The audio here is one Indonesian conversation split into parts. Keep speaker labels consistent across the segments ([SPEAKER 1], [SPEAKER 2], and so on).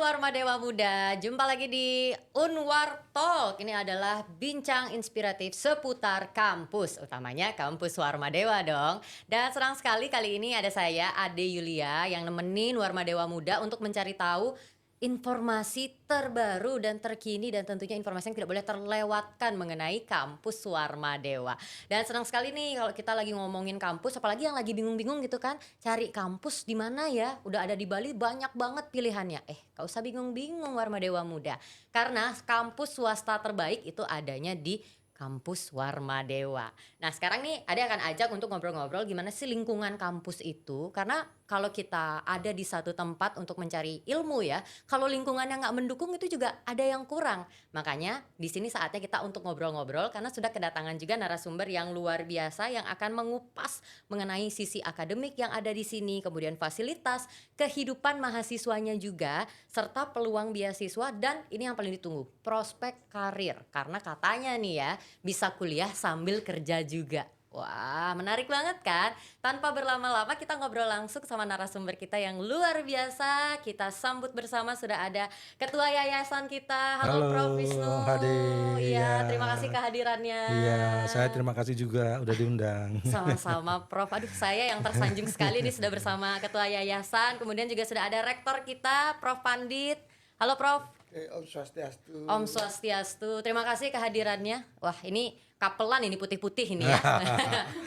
[SPEAKER 1] Warma Dewa Muda, jumpa lagi di Unwar Talk. Ini adalah bincang inspiratif seputar kampus, utamanya kampus Warma Dewa dong. Dan senang sekali kali ini ada saya, Ade Yulia, yang nemenin Warma Dewa Muda untuk mencari tahu informasi terbaru dan terkini dan tentunya informasi yang tidak boleh terlewatkan mengenai kampus Warma Dewa. Dan senang sekali nih kalau kita lagi ngomongin kampus, apalagi yang lagi bingung-bingung gitu kan, cari kampus di mana ya? Udah ada di Bali banyak banget pilihannya. Gak usah bingung-bingung Warma Dewa Muda. Karena kampus swasta terbaik itu adanya di Kampus Warma Dewa. Nah sekarang nih Ade akan ajak untuk ngobrol-ngobrol gimana sih lingkungan kampus itu. Karena kalau kita ada di satu tempat untuk mencari ilmu ya, kalau lingkungannya nggak mendukung itu juga ada yang kurang. Makanya di sini saatnya kita untuk ngobrol-ngobrol karena sudah kedatangan juga narasumber yang luar biasa yang akan mengupas mengenai sisi akademik yang ada di sini, kemudian fasilitas, kehidupan mahasiswanya juga, serta peluang beasiswa dan ini yang paling ditunggu, prospek karir. Karena katanya nih ya, bisa kuliah sambil kerja juga. Wah, menarik banget kan? Tanpa berlama-lama kita ngobrol langsung sama narasumber kita yang luar biasa. Kita sambut bersama sudah ada Ketua Yayasan kita. Halo
[SPEAKER 2] Halo,
[SPEAKER 1] Prof Wisnu.
[SPEAKER 2] Hade, ya,
[SPEAKER 1] Iya, terima kasih kehadirannya.
[SPEAKER 2] iya, saya terima kasih juga udah diundang.
[SPEAKER 1] Sama-sama Prof. Aduh, saya yang tersanjung sekali nih sudah bersama Ketua Yayasan. Kemudian juga sudah ada Rektor kita, Prof Pandit. Halo Prof.
[SPEAKER 3] Oke, Om Swastiastu.
[SPEAKER 1] Om Swastiastu, terima kasih kehadirannya. Wah, ini kapelan ini putih-putih ini ya.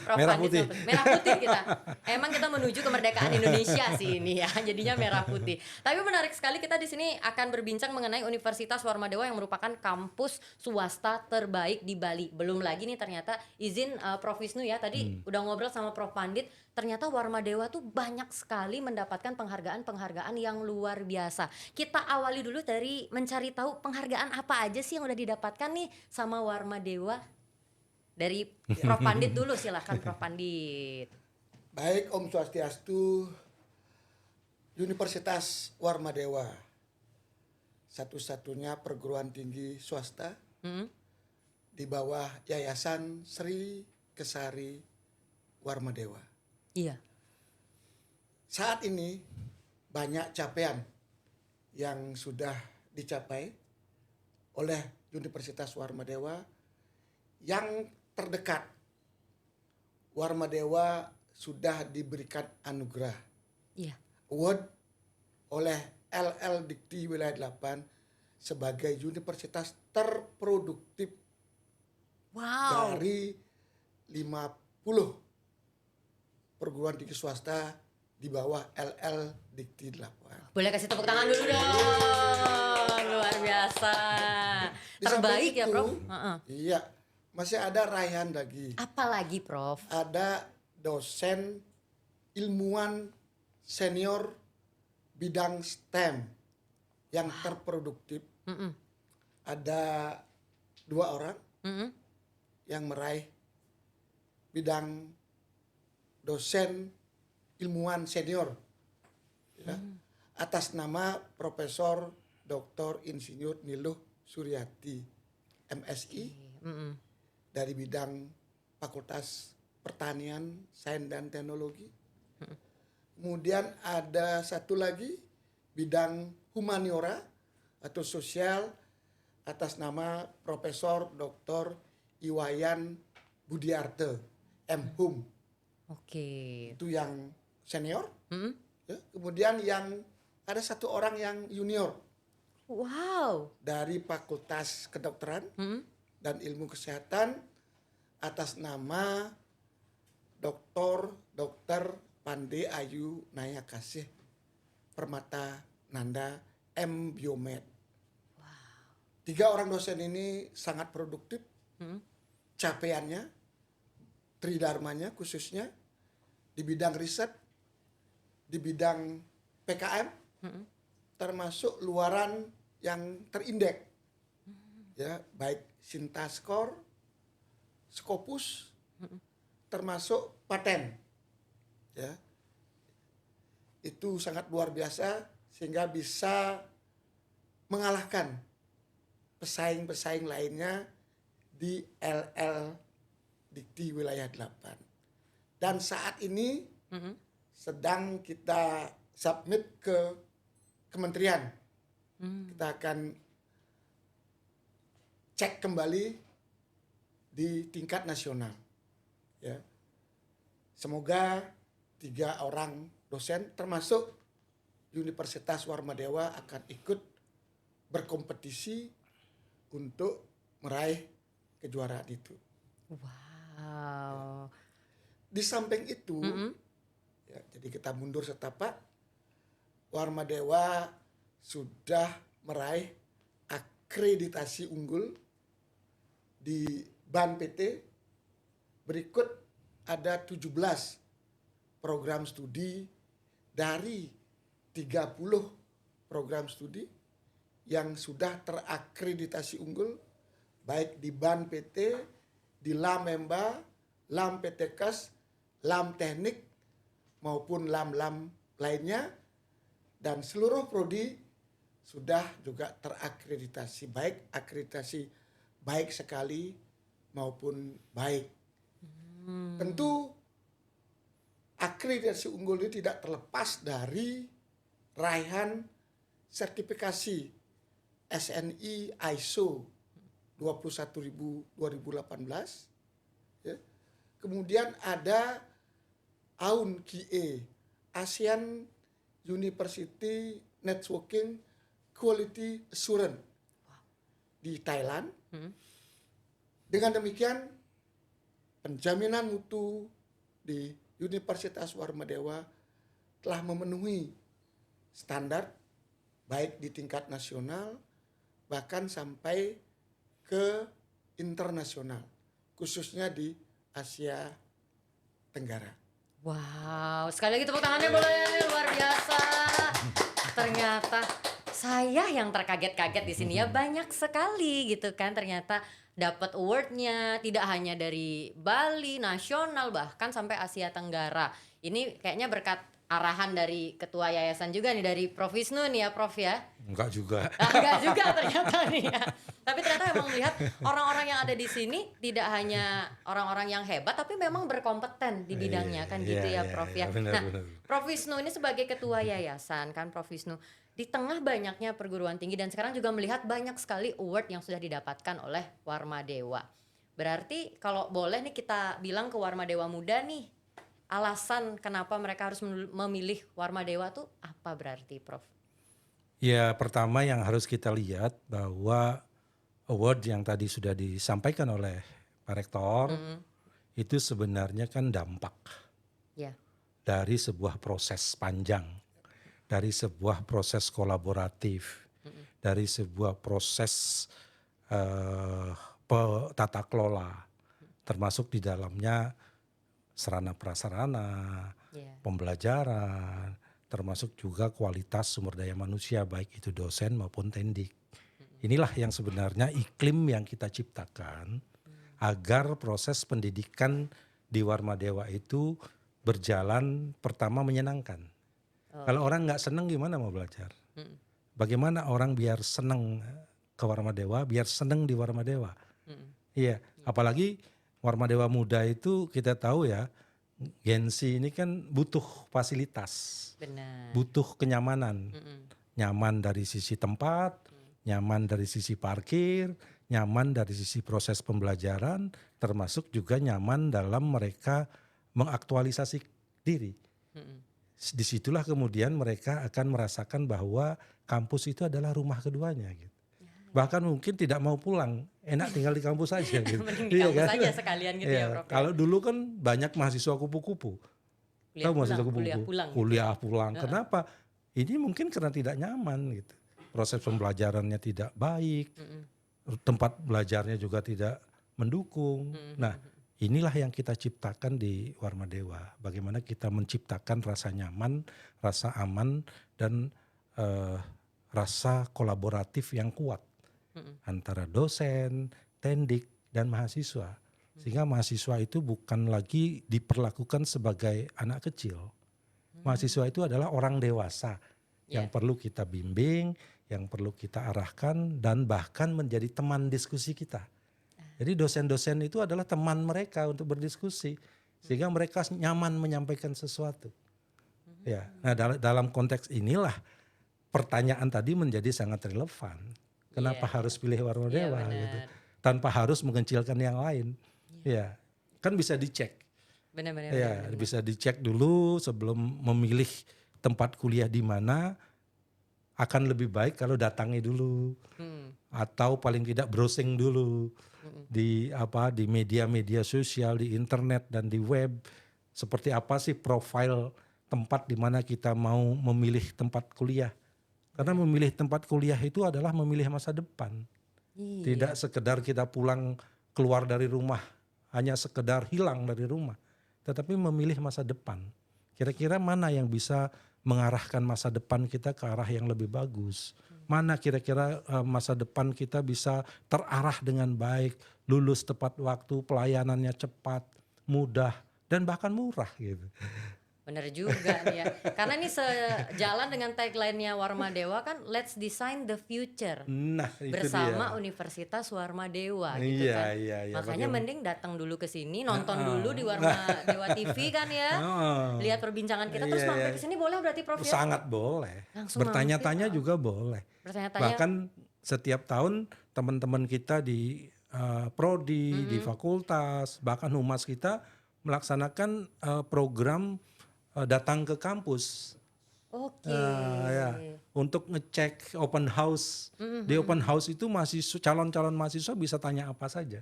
[SPEAKER 1] Prof.
[SPEAKER 2] Merah
[SPEAKER 1] Pandit
[SPEAKER 2] putih.
[SPEAKER 1] merah putih kita. Emang kita menuju kemerdekaan Indonesia sih ini ya. Jadinya merah putih. Tapi menarik sekali kita di sini akan berbincang mengenai Universitas Warma Dewa yang merupakan kampus swasta terbaik di Bali. Belum lagi nih ternyata izin Prof Wisnu ya. Tadi udah ngobrol sama Prof Pandit, ternyata Warma Dewa tuh banyak sekali mendapatkan penghargaan-penghargaan yang luar biasa. Kita awali dulu dari mencari tahu penghargaan apa aja sih yang udah didapatkan nih sama Warma Dewa. Dari Prof Pandit dulu, silakan Prof Pandit.
[SPEAKER 3] Baik, Om Swastiastu. Universitas Warma Dewa, satu-satunya perguruan tinggi swasta di bawah Yayasan Sri Kesari Warma Dewa.
[SPEAKER 1] Iya.
[SPEAKER 3] Saat ini banyak capaian yang sudah dicapai oleh Universitas Warma Dewa. Yang terdekat, Warma Dewa sudah diberikan anugerah
[SPEAKER 1] Iya.
[SPEAKER 3] award oleh LL Dikti Wilayah 8 sebagai universitas terproduktif
[SPEAKER 1] Wow.
[SPEAKER 3] dari 50 perguruan tinggi swasta di bawah LL Dikti 8.
[SPEAKER 1] Boleh kasih tepuk tangan dulu dong. Luar biasa.
[SPEAKER 3] Di samping
[SPEAKER 1] Terbaik ya,
[SPEAKER 3] itu,
[SPEAKER 1] Prof.
[SPEAKER 3] Iya, masih ada raihan lagi.
[SPEAKER 1] Apa lagi, Prof?
[SPEAKER 3] Ada dosen ilmuwan senior bidang STEM yang terproduktif. Ada 2 orang yang meraih bidang dosen ilmuwan senior ya, atas nama Profesor Dr. Insinyur Niluh Suryati MSI dari bidang Fakultas Pertanian, Sains dan Teknologi. Kemudian ada satu lagi bidang humaniora atau sosial atas nama Profesor Dr. Iwayan Budiarte MHum.
[SPEAKER 1] Oke.
[SPEAKER 3] Itu yang senior. Ya. Kemudian yang ada satu orang yang junior
[SPEAKER 1] Wow.
[SPEAKER 3] dari Fakultas Kedokteran dan Ilmu Kesehatan atas nama Dr. Pande Ayu Naya Kasih Permata Nanda M Biomed. 3 orang dosen ini sangat produktif. Capaiannya, tridharmanya khususnya di bidang riset, di bidang PKM, termasuk luaran yang terindeks, ya baik Sintaskor, Scopus, termasuk paten, ya itu sangat luar biasa sehingga bisa mengalahkan pesaing-pesaing lainnya di LL Dikti Wilayah 8. Dan saat ini sedang kita submit ke kementerian Kita akan cek kembali di tingkat nasional. Ya. Semoga 3 orang dosen termasuk Universitas Warmadewa akan ikut berkompetisi untuk meraih kejuaraan itu.
[SPEAKER 1] Wow.
[SPEAKER 3] Di samping itu, ya, jadi kita mundur setapak, Warmadewa sudah meraih akreditasi unggul di BAN PT. Berikut ada 17 program studi dari 30 program studi yang sudah terakreditasi unggul baik di BAN PT, di LAM Memba, LAM PT Kas, LAM Teknik maupun LAM-LAM lainnya, dan seluruh prodi sudah juga terakreditasi, baik akreditasi baik sekali maupun baik. Tentu akreditasi unggul ini tidak terlepas dari raihan sertifikasi SNI ISO 21000 2018. Ya. Kemudian ada AUN QA, ASEAN University Networking Quality Assurance di Thailand. Dengan demikian, penjaminan mutu di Universitas Warmadewa telah memenuhi standar baik di tingkat nasional bahkan sampai ke internasional, khususnya di Asia Tenggara.
[SPEAKER 1] Wow, sekali lagi tepuk tangannya boleh, luar biasa. Ternyata saya yang terkaget-kaget di sini ya, banyak sekali gitu kan ternyata dapat awardnya, tidak hanya dari Bali, nasional, bahkan sampai Asia Tenggara. Ini kayaknya berkat arahan dari ketua yayasan juga nih, dari Prof Wisnu nih ya Prof ya.
[SPEAKER 2] Enggak juga.
[SPEAKER 1] Enggak juga ternyata nih ya. Tapi ternyata memang melihat orang-orang yang ada di sini tidak hanya orang-orang yang hebat, tapi memang berkompeten di bidangnya kan gitu ya Prof ya.
[SPEAKER 2] Benar,
[SPEAKER 1] Nah,
[SPEAKER 2] benar.
[SPEAKER 1] Prof Wisnu ini sebagai ketua yayasan kan Prof Wisnu, di tengah banyaknya perguruan tinggi dan sekarang juga melihat banyak sekali award yang sudah didapatkan oleh Warmadewa. Berarti kalau boleh nih kita bilang ke Warmadewa muda nih, alasan kenapa mereka harus memilih Warmadewa tuh apa berarti Prof?
[SPEAKER 2] Ya, pertama yang harus kita lihat bahwa award yang tadi sudah disampaikan oleh Pak Rektor itu sebenarnya kan dampak
[SPEAKER 1] Ya.
[SPEAKER 2] dari sebuah proses panjang, dari sebuah proses kolaboratif, dari sebuah proses tata kelola, termasuk di dalamnya sarana prasarana,
[SPEAKER 1] Ya.
[SPEAKER 2] pembelajaran, termasuk juga kualitas sumber daya manusia baik itu dosen maupun tendik. Inilah yang sebenarnya iklim yang kita ciptakan agar proses pendidikan di Warmadewa itu berjalan pertama menyenangkan. Kalau orang nggak senang gimana mau belajar? Bagaimana orang biar senang ke Warmadewa, biar senang di Warmadewa? Iya, apalagi Warmadewa muda itu kita tahu ya, Gen Z ini kan butuh fasilitas,
[SPEAKER 1] Benar.
[SPEAKER 2] butuh kenyamanan, nyaman dari sisi tempat, nyaman dari sisi parkir, nyaman dari sisi proses pembelajaran, termasuk juga nyaman dalam mereka mengaktualisasi diri. Disitulah kemudian mereka akan merasakan bahwa kampus itu adalah rumah keduanya gitu. Bahkan mungkin tidak mau pulang, enak tinggal di kampus saja gitu.
[SPEAKER 1] Mending di kampus aja sekalian gitu ya Prof.
[SPEAKER 2] Kalau dulu kan banyak mahasiswa kupu-kupu. Tahu mahasiswa
[SPEAKER 1] Kuliah
[SPEAKER 2] kupu-kupu?
[SPEAKER 1] pulang.
[SPEAKER 2] Kuliah pulang. Kenapa? Ini mungkin karena tidak nyaman gitu. Proses pembelajarannya tidak baik. Tempat belajarnya juga tidak mendukung. Nah, inilah yang kita ciptakan di Warmadewa. Bagaimana kita menciptakan rasa nyaman, rasa aman, dan rasa kolaboratif yang kuat antara dosen, tendik, dan mahasiswa. Sehingga mahasiswa itu bukan lagi diperlakukan sebagai anak kecil. Mahasiswa itu adalah orang dewasa yang perlu kita bimbing, yang perlu kita arahkan, dan bahkan menjadi teman diskusi kita. Jadi dosen-dosen itu adalah teman mereka untuk berdiskusi, sehingga mereka nyaman menyampaikan sesuatu. Ya, nah dalam konteks inilah pertanyaan tadi menjadi sangat relevan. Kenapa
[SPEAKER 1] Iya,
[SPEAKER 2] harus pilih Warma
[SPEAKER 1] iya
[SPEAKER 2] Dewa
[SPEAKER 1] benar.
[SPEAKER 2] gitu? Tanpa harus mengecilkan yang lain. Ya, kan bisa dicek.
[SPEAKER 1] Benar benar benar
[SPEAKER 2] Ya,
[SPEAKER 1] benar.
[SPEAKER 2] bisa dicek dulu sebelum memilih tempat kuliah di mana, akan lebih baik kalau datangi dulu atau paling tidak browsing dulu di media-media sosial, di internet dan di web. Seperti apa sih profil tempat di mana kita mau memilih tempat kuliah. Karena memilih tempat kuliah itu adalah memilih masa depan. Tidak
[SPEAKER 1] Iya.
[SPEAKER 2] sekedar kita pulang keluar dari rumah, hanya sekedar hilang dari rumah, tetapi memilih masa depan. Kira-kira mana yang bisa mengarahkan masa depan kita ke arah yang lebih bagus? Mana kira-kira masa depan kita bisa terarah dengan baik, lulus tepat waktu, pelayanannya cepat, mudah, dan bahkan murah gitu.
[SPEAKER 1] Bener juga nih ya. Karena ini sejalan dengan tagline-nya Warma Dewa kan, let's design the future.
[SPEAKER 2] Nah itu
[SPEAKER 1] Bersama
[SPEAKER 2] dia.
[SPEAKER 1] Universitas Warma Dewa gitu
[SPEAKER 2] Iya,
[SPEAKER 1] kan.
[SPEAKER 2] iya, iya.
[SPEAKER 1] Makanya mending datang dulu ke sini, nonton
[SPEAKER 2] Heeh.
[SPEAKER 1] dulu di Warma Dewa TV kan ya.
[SPEAKER 2] Heeh.
[SPEAKER 1] Lihat perbincangan kita terus
[SPEAKER 2] Iya, iya.
[SPEAKER 1] mampir ke sini boleh berarti Prof ya?
[SPEAKER 2] Sangat boleh.
[SPEAKER 1] Langsung mampir.
[SPEAKER 2] Bertanya-tanya juga boleh.
[SPEAKER 1] Bertanya-tanya.
[SPEAKER 2] Bahkan setiap tahun teman-teman kita di prodi, di fakultas, bahkan humas kita melaksanakan program datang ke kampus.
[SPEAKER 1] Oke.
[SPEAKER 2] Ya, untuk ngecek open house. Di open house itu calon-calon mahasiswa bisa tanya apa saja.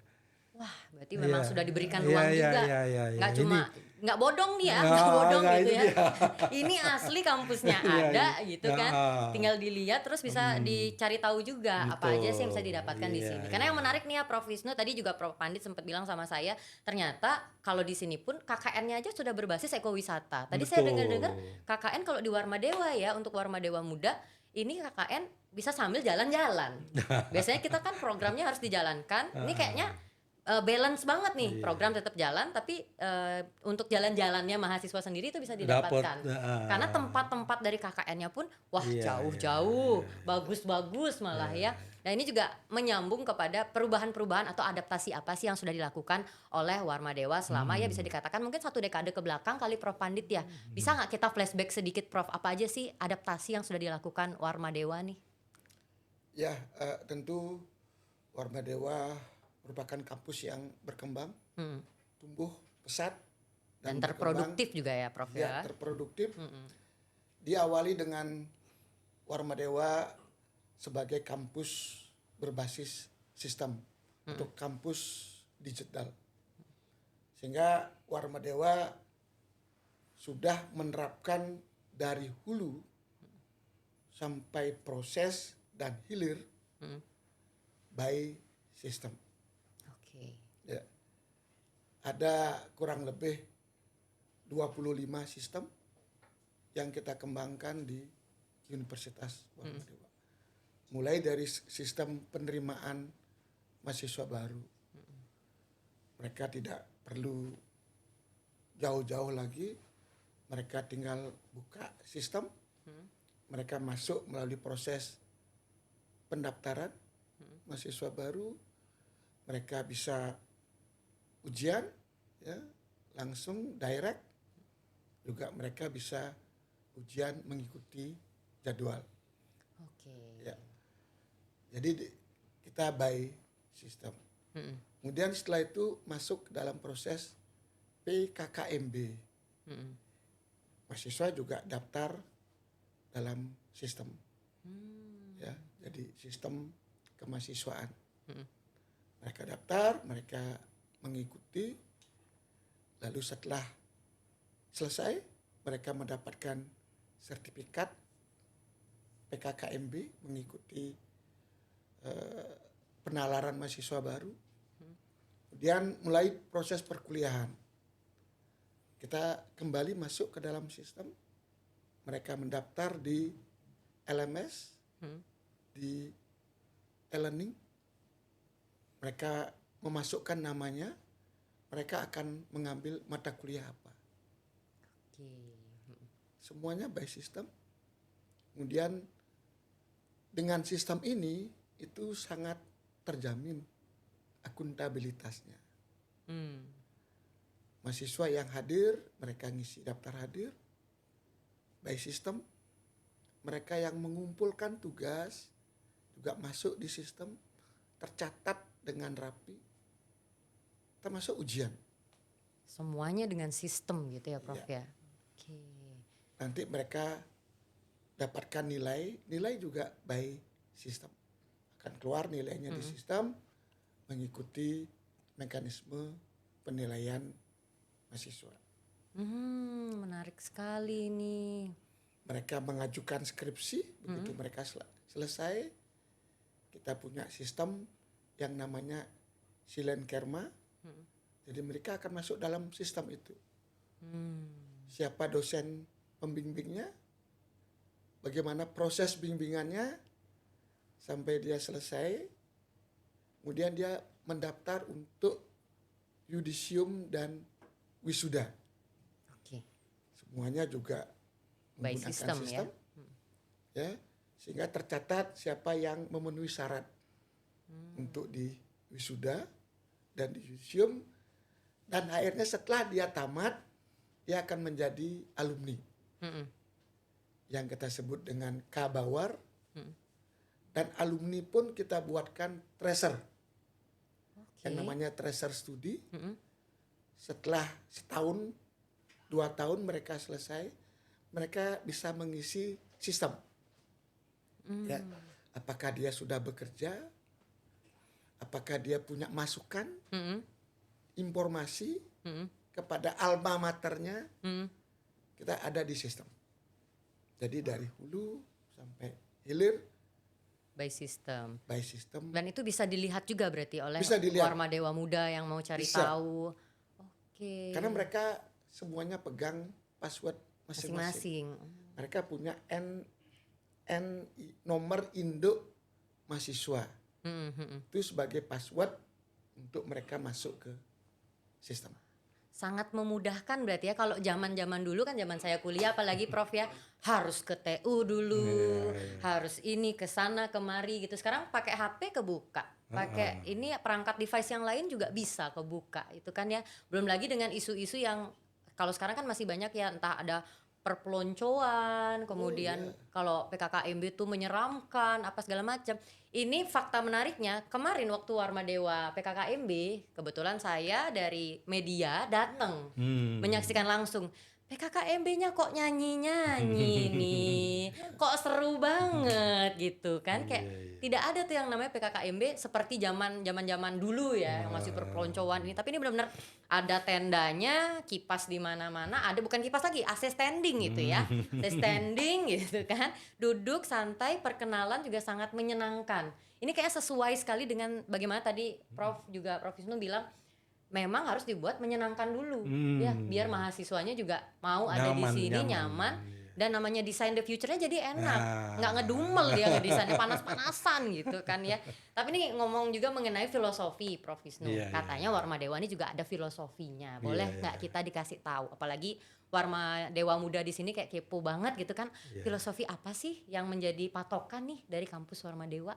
[SPEAKER 1] Wah, berarti memang
[SPEAKER 2] Iya.
[SPEAKER 1] sudah diberikan
[SPEAKER 2] Iya,
[SPEAKER 1] ruang
[SPEAKER 2] iya,
[SPEAKER 1] juga.
[SPEAKER 2] iya, iya, iya.
[SPEAKER 1] Nggak cuma nggak bodong nih ya,
[SPEAKER 2] Nggak,
[SPEAKER 1] nggak bodong
[SPEAKER 2] nggak,
[SPEAKER 1] gitu
[SPEAKER 2] itu
[SPEAKER 1] ya.
[SPEAKER 2] dia.
[SPEAKER 1] Ini asli kampusnya
[SPEAKER 2] Iya,
[SPEAKER 1] ada
[SPEAKER 2] iya.
[SPEAKER 1] gitu kan. Tinggal dilihat terus bisa dicari tahu juga apa aja sih yang bisa
[SPEAKER 2] Betul.
[SPEAKER 1] didapatkan di
[SPEAKER 2] Iya,
[SPEAKER 1] sini. Karena yang
[SPEAKER 2] iya.
[SPEAKER 1] menarik nih ya Prof Wisnu, tadi juga Prof Pandit sempat bilang sama saya, ternyata kalau di sini pun KKN-nya aja sudah berbasis ekowisata. Tadi saya dengar-dengar
[SPEAKER 2] Betul.
[SPEAKER 1] KKN kalau di Warma Dewa ya, untuk Warma Dewa Muda, ini KKN bisa sambil jalan-jalan. Biasanya kita kan programnya harus dijalankan. Ini kayaknya balance banget nih,
[SPEAKER 2] Iya.
[SPEAKER 1] program tetap jalan tapi untuk jalan-jalannya mahasiswa sendiri itu bisa didapatkan. Karena tempat-tempat dari KKN-nya pun wah
[SPEAKER 2] Iya,
[SPEAKER 1] jauh-jauh, bagus-bagus malah ya. Nah ini juga menyambung kepada perubahan-perubahan atau adaptasi apa sih yang sudah dilakukan oleh Warma Dewa selama ya bisa dikatakan mungkin 1 dekade ke belakang kali Prof Pandit ya. Bisa nggak kita flashback sedikit Prof, apa aja sih adaptasi yang sudah dilakukan Warma Dewa nih?
[SPEAKER 3] Ya, tentu Warma Dewa merupakan kampus yang berkembang, tumbuh pesat
[SPEAKER 1] Dan
[SPEAKER 3] berkembang,
[SPEAKER 1] terproduktif juga ya Prof ya.
[SPEAKER 3] terproduktif. Diawali dengan Warma Dewa sebagai kampus berbasis sistem untuk kampus digital. Sehingga Warma Dewa sudah menerapkan dari hulu sampai proses dan hilir by system.
[SPEAKER 1] Oke.
[SPEAKER 3] Ya. Ada kurang lebih 25 sistem yang kita kembangkan di Universitas Warma Dewa. Mulai dari sistem penerimaan mahasiswa baru. Mereka tidak perlu jauh-jauh lagi. Mereka tinggal buka sistem. Mereka masuk melalui proses pendaftaran mahasiswa baru. Mereka bisa ujian, ya, langsung direct. Juga mereka bisa ujian mengikuti jadwal.
[SPEAKER 1] Oke.
[SPEAKER 3] Ya. Jadi kita by sistem. Kemudian setelah itu masuk dalam proses PKKMB. Mahasiswa juga daftar dalam sistem. Ya, jadi sistem kemahasiswaan. Mereka daftar, mereka mengikuti, lalu setelah selesai mereka mendapatkan sertifikat PKKMB mengikuti penalaran mahasiswa baru. Kemudian mulai proses perkuliahan. Kita kembali masuk ke dalam sistem. Mereka mendaftar di LMS, di e-learning. Mereka memasukkan namanya, mereka akan mengambil mata kuliah apa. Semuanya by system. Kemudian dengan sistem ini itu sangat terjamin akuntabilitasnya. Mahasiswa yang hadir, mereka ngisi daftar hadir by system. mereka yang mengumpulkan tugas juga masuk di sistem, tercatat dengan rapi, termasuk ujian.
[SPEAKER 1] Semuanya dengan sistem gitu ya Prof ya.
[SPEAKER 3] Iya.
[SPEAKER 1] Oke.
[SPEAKER 3] Nanti mereka dapatkan nilai juga by sistem. Akan keluar nilainya di sistem, mengikuti mekanisme penilaian mahasiswa.
[SPEAKER 1] Menarik sekali nih.
[SPEAKER 3] Mereka mengajukan skripsi, begitu mereka selesai, kita punya sistem yang namanya Silenkerma. Jadi mereka akan masuk dalam sistem itu. Siapa dosen pembimbingnya, bagaimana proses bimbingannya sampai dia selesai, kemudian dia mendaftar untuk yudisium dan wisuda.
[SPEAKER 1] Oke.
[SPEAKER 3] Semuanya juga
[SPEAKER 1] By
[SPEAKER 3] menggunakan
[SPEAKER 1] system,
[SPEAKER 3] sistem, ya, sehingga tercatat siapa yang memenuhi syarat untuk di wisuda dan di yudisium, dan akhirnya setelah dia tamat dia akan menjadi alumni yang kita sebut dengan Kabawar, dan alumni pun kita buatkan tracer yang namanya tracer studi. Setelah setahun 2 tahun mereka selesai, mereka bisa mengisi sistem. Ya, apakah dia sudah bekerja, apakah dia punya masukan, informasi kepada alma maternya, kita ada di sistem. Jadi dari hulu sampai hilir
[SPEAKER 1] By system.
[SPEAKER 3] by system.
[SPEAKER 1] Dan itu bisa dilihat juga berarti oleh
[SPEAKER 3] Bisa dilihat.
[SPEAKER 1] Warma Dewa Muda yang mau cari
[SPEAKER 3] Bisa.
[SPEAKER 1] tahu. Oke.
[SPEAKER 3] Karena mereka semuanya pegang password masing-masing.
[SPEAKER 1] Masing-masing.
[SPEAKER 3] Mereka punya nomor induk mahasiswa. Itu sebagai password untuk mereka masuk ke sistem.
[SPEAKER 1] Sangat memudahkan berarti ya, kalau zaman-zaman dulu kan, zaman saya kuliah apalagi Prof ya, harus ke TU dulu, harus ini ke sana kemari gitu. Sekarang pakai HP kebuka, pakai ini perangkat device yang lain juga bisa kebuka itu kan ya. Belum lagi dengan isu-isu yang kalau sekarang kan masih banyak ya, entah ada perpeloncoan, kemudian kalau PKKMB itu menyeramkan apa segala macam. Ini fakta menariknya, kemarin waktu Warma Dewa PKKMB, kebetulan saya dari media datang menyaksikan langsung. PKKMB-nya kok nyanyi-nyanyi nih, kok seru banget gitu kan, kayak tidak ada tuh yang namanya PKKMB seperti zaman dulu ya, yang masih perpeloncoan ini. Tapi ini benar-benar ada tendanya, kipas di mana-mana, ada bukan kipas lagi, AC standing gitu ya, AC standing gitu kan, duduk santai, perkenalan juga sangat menyenangkan. Ini kayak sesuai sekali dengan bagaimana tadi Prof Wisnu bilang, memang harus dibuat menyenangkan dulu ya, biar mahasiswanya juga mau ada di sini nyaman. Dan namanya desain the future-nya jadi enak, nggak ngedumel dia ngedesainnya panas-panasan gitu kan ya. Tapi ini ngomong juga mengenai filosofi Prof Wisnu, katanya Warma Dewa ini juga ada filosofinya, boleh nggak kita dikasih tahu? Apalagi Warma Dewa Muda di sini kayak kepo banget gitu kan, filosofi apa sih yang menjadi patokan nih dari kampus Warma Dewa?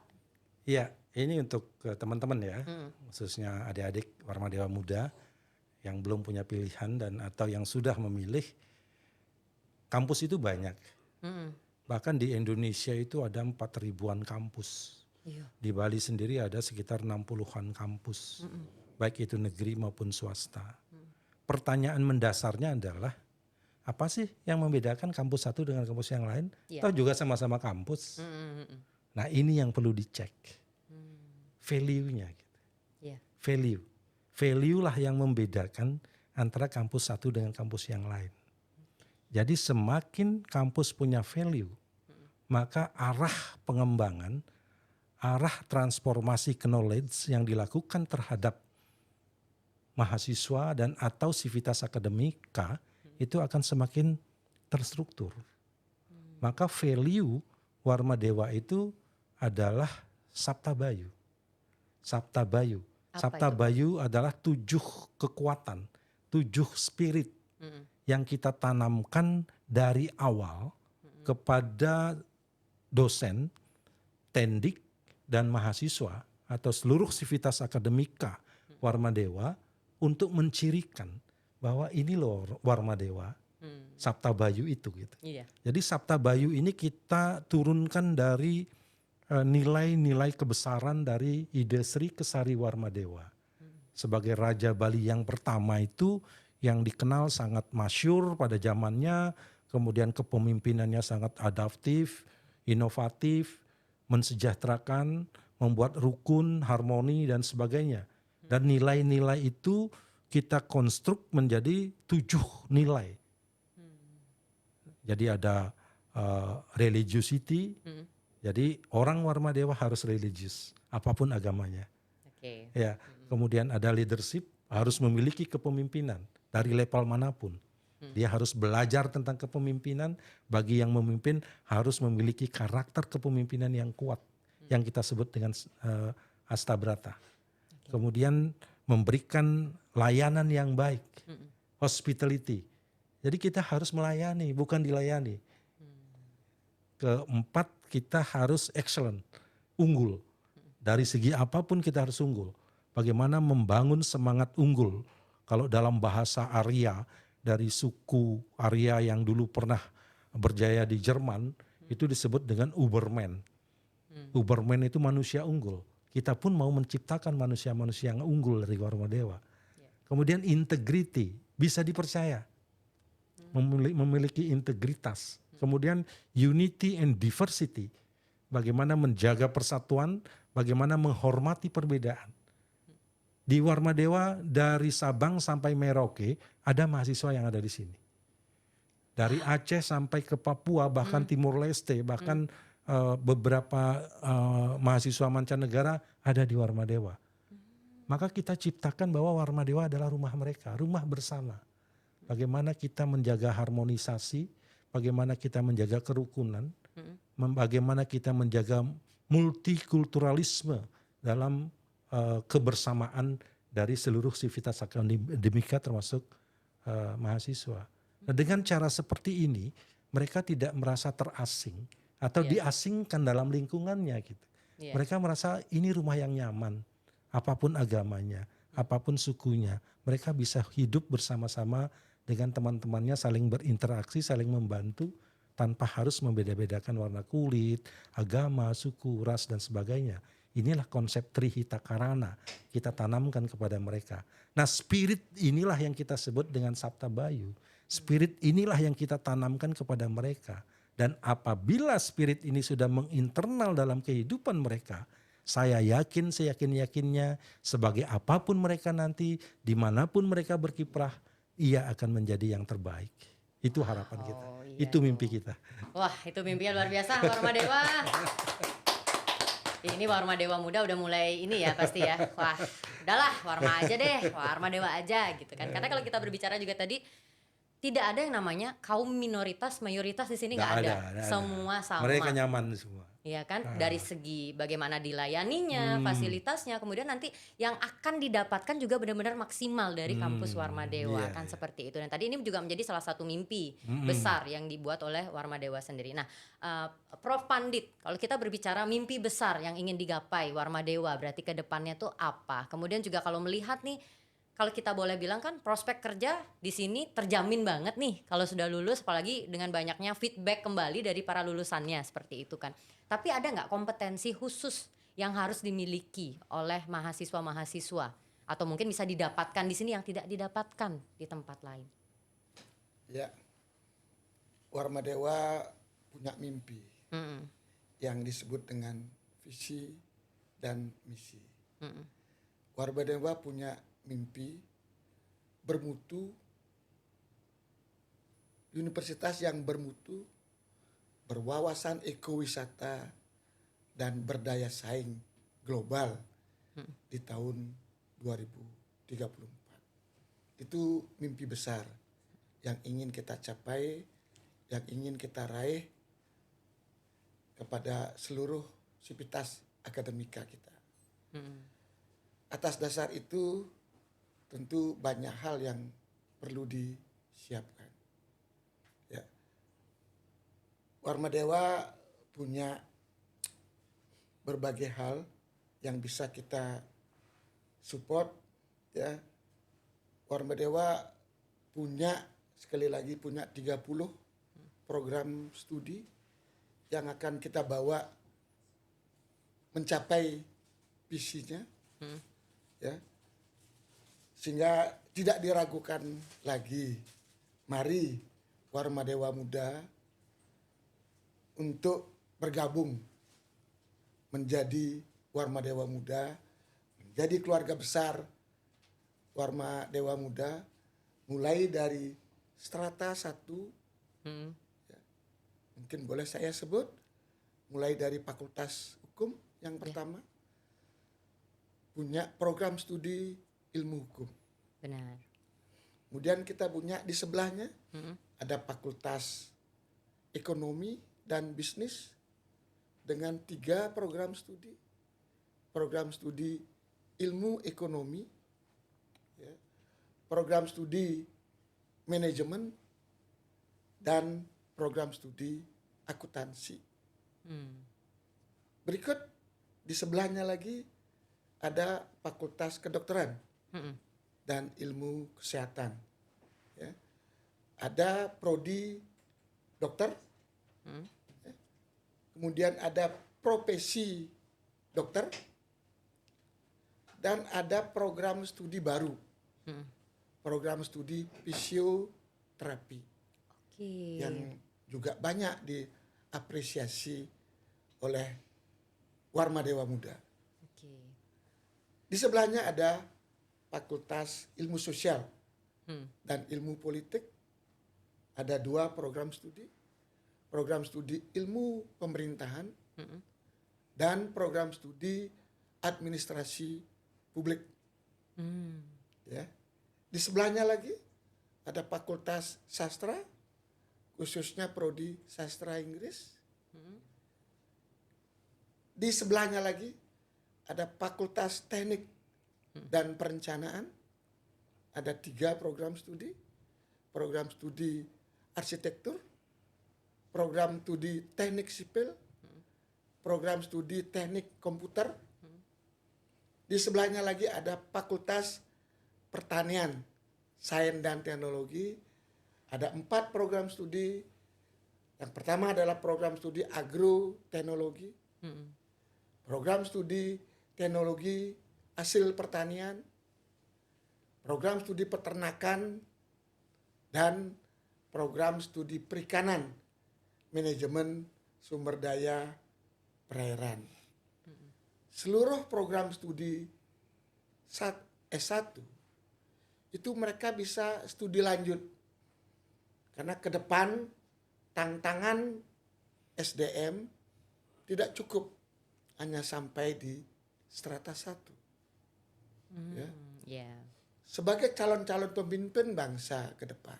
[SPEAKER 2] Iya, ini untuk teman-teman ya, khususnya adik-adik Warma Dewa Muda yang belum punya pilihan dan atau yang sudah memilih. Kampus itu banyak. Bahkan di Indonesia itu ada 4.000-an kampus.
[SPEAKER 1] Iya.
[SPEAKER 2] Di Bali sendiri ada sekitar 60-an kampus. Baik itu negeri maupun swasta. Pertanyaan mendasarnya adalah, apa sih yang membedakan kampus satu dengan kampus yang lain? Atau juga sama-sama kampus. Nah ini yang perlu dicek. Value-nya. Gitu.
[SPEAKER 1] Yeah.
[SPEAKER 2] Value lah yang membedakan antara kampus satu dengan kampus yang lain. Jadi semakin kampus punya value, maka arah pengembangan, arah transformasi knowledge yang dilakukan terhadap mahasiswa dan atau sivitas akademika itu akan semakin terstruktur. Maka value Warma Dewa itu adalah Sabta Bayu. Sabta Bayu. Sabta Bayu adalah 7 kekuatan, 7 spirit yang kita tanamkan dari awal kepada dosen, tendik, dan mahasiswa atau seluruh sivitas akademika Warma Dewa untuk mencirikan bahwa ini loh Warma Dewa Sabta Bayu itu gitu.
[SPEAKER 1] Iya.
[SPEAKER 2] Jadi Sabta Bayu ini kita turunkan dari nilai-nilai kebesaran dari Ide Sri Kesari Warmadewa. Sebagai Raja Bali yang pertama itu yang dikenal sangat masyhur pada zamannya, kemudian kepemimpinannya sangat adaptif, inovatif, mensejahterakan, membuat rukun, harmoni dan sebagainya. Dan nilai-nilai itu kita konstruk menjadi 7 nilai. Jadi ada religiosity, jadi orang Warmadewa harus religius, apapun agamanya.
[SPEAKER 1] Oke.
[SPEAKER 2] Ya, kemudian ada leadership, harus memiliki kepemimpinan dari level manapun. Dia harus belajar tentang kepemimpinan. Bagi yang memimpin harus memiliki karakter kepemimpinan yang kuat, yang kita sebut dengan Astabrata. Kemudian memberikan layanan yang baik, hospitality. Jadi kita harus melayani, bukan dilayani. Keempat, kita harus excellent, unggul. Dari segi apapun kita harus unggul. Bagaimana membangun semangat unggul. Kalau dalam bahasa Arya, dari suku Arya yang dulu pernah berjaya di Jerman, itu disebut dengan Uberman. Uberman itu manusia unggul. Kita pun mau menciptakan manusia-manusia yang unggul dari Warmadewa. Kemudian integrity, bisa dipercaya. Memiliki integritas. Kemudian unity and diversity. Bagaimana menjaga persatuan, bagaimana menghormati perbedaan. Di Warmadewa dari Sabang sampai Merauke ada mahasiswa yang ada di sini. Dari Aceh sampai ke Papua, bahkan Timur Leste, bahkan beberapa mahasiswa mancanegara ada di Warmadewa. Maka kita ciptakan bahwa Warmadewa adalah rumah mereka, rumah bersama. Bagaimana kita menjaga harmonisasi, bagaimana kita menjaga kerukunan, bagaimana kita menjaga multikulturalisme dalam kebersamaan dari seluruh sivitas akademika termasuk mahasiswa. Nah, dengan cara seperti ini mereka tidak merasa terasing atau diasingkan dalam lingkungannya gitu. Mereka merasa ini rumah yang nyaman, apapun agamanya, apapun sukunya, mereka bisa hidup bersama-sama dengan teman-temannya, saling berinteraksi, saling membantu tanpa harus membeda-bedakan warna kulit, agama, suku, ras dan sebagainya. Inilah konsep Trihita Karana kita tanamkan kepada mereka. Nah, spirit inilah yang kita sebut dengan Sabta Bayu. Spirit inilah yang kita tanamkan kepada mereka. Dan apabila spirit ini sudah menginternal dalam kehidupan mereka, saya yakin, seyakin-yakinnya sebagai apapun mereka nanti, dimanapun mereka berkiprah, ia akan menjadi yang terbaik. Itu harapan kita, itu mimpi kita.
[SPEAKER 1] Wah, itu mimpinya luar biasa Warmadewa. Ini Warmadewa muda udah mulai ini ya pasti ya. Wah, udahlah Warma aja deh, Warmadewa aja gitu kan. Karena kalau kita berbicara juga tadi tidak ada yang namanya kaum minoritas, mayoritas di sini nggak ada. Semua sama.
[SPEAKER 2] Mereka nyaman semua.
[SPEAKER 1] Iya kan, dari segi bagaimana dilayaninya, fasilitasnya, kemudian nanti yang akan didapatkan juga benar-benar maksimal dari kampus Warmadewa kan seperti itu. Dan tadi ini juga menjadi salah satu mimpi besar yang dibuat oleh Warmadewa sendiri. Nah, Prof Pandit, kalau kita berbicara mimpi besar yang ingin digapai Warmadewa, berarti ke depannya tuh apa? Kemudian juga kalau melihat nih, kalau kita boleh bilang kan prospek kerja di sini terjamin banget nih kalau sudah lulus, apalagi dengan banyaknya feedback kembali dari para lulusannya seperti itu kan. Tapi ada nggak kompetensi khusus yang harus dimiliki oleh mahasiswa-mahasiswa atau mungkin bisa didapatkan di sini yang tidak didapatkan di tempat lain?
[SPEAKER 3] Ya, Warmadewa punya mimpi yang disebut dengan visi dan misi. Warmadewa punya mimpi bermutu, universitas yang bermutu, berwawasan ekowisata dan berdaya saing global di tahun 2034. Itu mimpi besar yang ingin kita capai, yang ingin kita raih kepada seluruh sivitas akademika kita. Atas dasar itu tentu banyak hal yang perlu disiapkan. Ya. Warmadewa punya berbagai hal yang bisa kita support. Ya. Warmadewa punya sekali lagi punya 30 program studi yang akan kita bawa mencapai visinya, ya, sehingga tidak diragukan lagi. Mari Warma Dewa Muda untuk bergabung menjadi Warma Dewa Muda, menjadi keluarga besar Warma Dewa Muda, mulai dari strata 1, ya, mungkin boleh saya sebut, mulai dari Fakultas Hukum yang pertama, punya program studi ilmu hukum.
[SPEAKER 1] Benar.
[SPEAKER 3] Kemudian kita punya di sebelahnya ada Fakultas Ekonomi dan Bisnis dengan 3 program studi. Program studi ilmu ekonomi, ya, program studi manajemen, dan program studi akuntansi. Berikut di sebelahnya lagi ada Fakultas Kedokteran dan Ilmu Kesehatan. Ya. Ada prodi dokter, ya. Kemudian ada profesi dokter, dan ada program studi baru, program studi fisioterapi, yang juga banyak diapresiasi oleh Warma Dewa Muda. Di sebelahnya ada Fakultas Ilmu Sosial dan Ilmu Politik. Ada 2 program studi. Program studi Ilmu Pemerintahan dan program studi Administrasi Publik. Ya. Di sebelahnya lagi ada Fakultas Sastra, khususnya prodi Sastra Inggris. Di sebelahnya lagi ada Fakultas Teknik dan Perencanaan. Ada 3 program studi. Program studi arsitektur, program studi teknik sipil, program studi teknik komputer. Di sebelahnya lagi ada Fakultas Pertanian, Sains dan Teknologi. Ada 4 program studi. Yang pertama adalah program studi agroteknologi, program studi teknologi hasil pertanian, program studi peternakan, dan program studi perikanan, manajemen sumber daya perairan. Seluruh program studi S1 itu mereka bisa studi lanjut. Karena ke depan tantangan SDM tidak cukup hanya sampai di strata 1. Ya. Sebagai calon-calon pemimpin bangsa ke depan,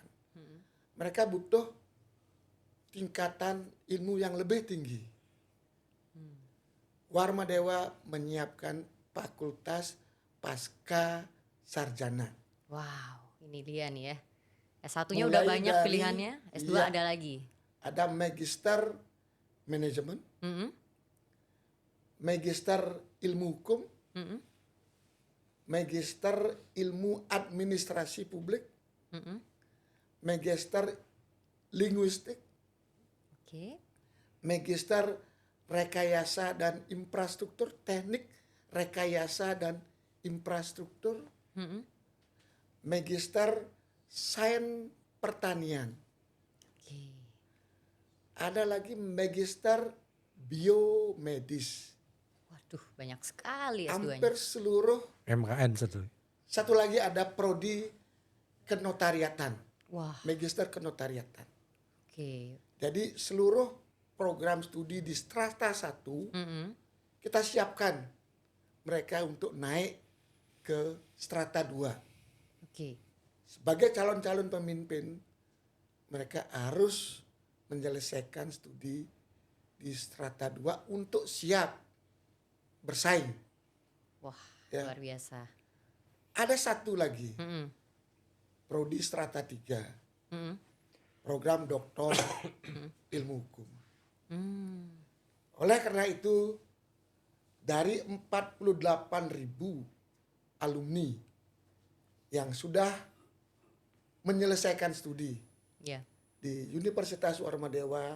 [SPEAKER 3] mereka butuh tingkatan ilmu yang lebih tinggi. Warma Dewa menyiapkan fakultas pasca sarjana.
[SPEAKER 1] Wow, ini dia nih ya. S1-nya udah banyak
[SPEAKER 3] dari,
[SPEAKER 1] pilihannya, S2
[SPEAKER 3] iya,
[SPEAKER 1] ada lagi.
[SPEAKER 3] Ada Magister Manajemen, Magister Ilmu Hukum, Magister Ilmu Administrasi Publik, Magister Linguistik, Magister Rekayasa dan Infrastruktur, Teknik Rekayasa dan Infrastruktur, Magister Sains Pertanian. Ada lagi Magister Biomedis.
[SPEAKER 1] Waduh, banyak sekali S2-nya.
[SPEAKER 3] Hampir seluruh.
[SPEAKER 2] MKN satu.
[SPEAKER 3] Satu lagi ada prodi kenotariatan.
[SPEAKER 1] Wah.
[SPEAKER 3] Magister kenotariatan.
[SPEAKER 1] Oke.
[SPEAKER 3] Jadi seluruh program studi di strata 1 kita siapkan mereka untuk naik ke strata 2.
[SPEAKER 1] Oke.
[SPEAKER 3] Sebagai calon-calon pemimpin, mereka harus menyelesaikan studi di strata 2 untuk siap bersaing.
[SPEAKER 1] Wah,
[SPEAKER 3] Ya.
[SPEAKER 1] luar biasa.
[SPEAKER 3] Ada satu lagi, prodi strata 3, program doktor ilmu hukum. Oleh karena itu, dari 48.000 alumni yang sudah menyelesaikan studi
[SPEAKER 1] Ya.
[SPEAKER 3] Di Universitas Warmadewa